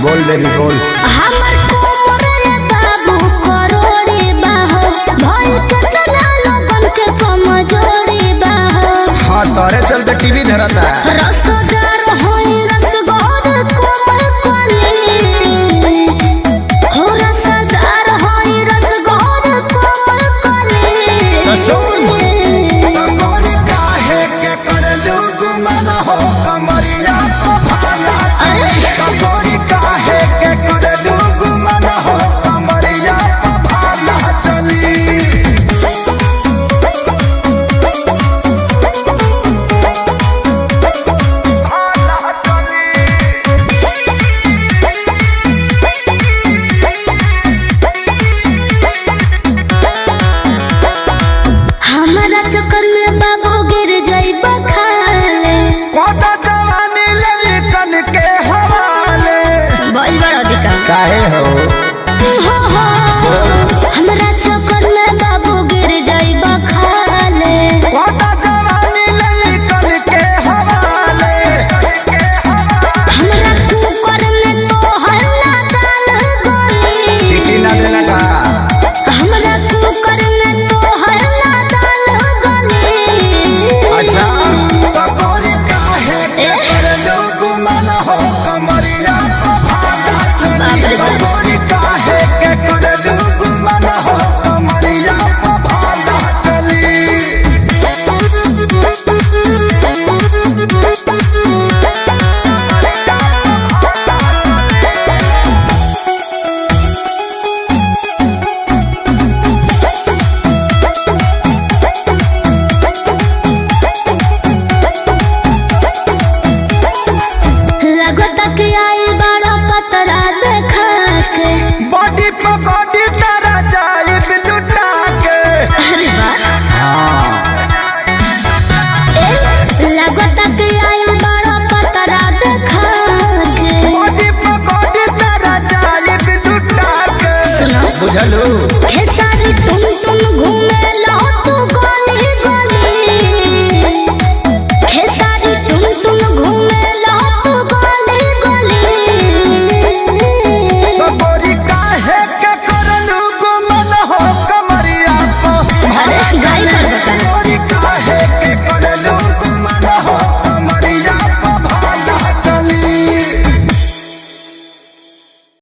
बोल बेबी बोल। हमर कोमरे बाबू करोड़े बाहो भई केतना लोगन के कमजोरी बाहो। हाँ तोरे चलते टीवी धरता रसदार होई रसगोर कोमल कली हो रसदार होई रसगोर कोमल कली। तो सुन तोरी काहे के करलू गुमान हो कमरिया को भाला तोरी काहे के करलू गुमान हो कमरिया को भाला चली। हमारा चक्कर में बाबू गिर जाइबा खाले कोता जवानी ललितन के हवाले बोल बड़ा दिका काहे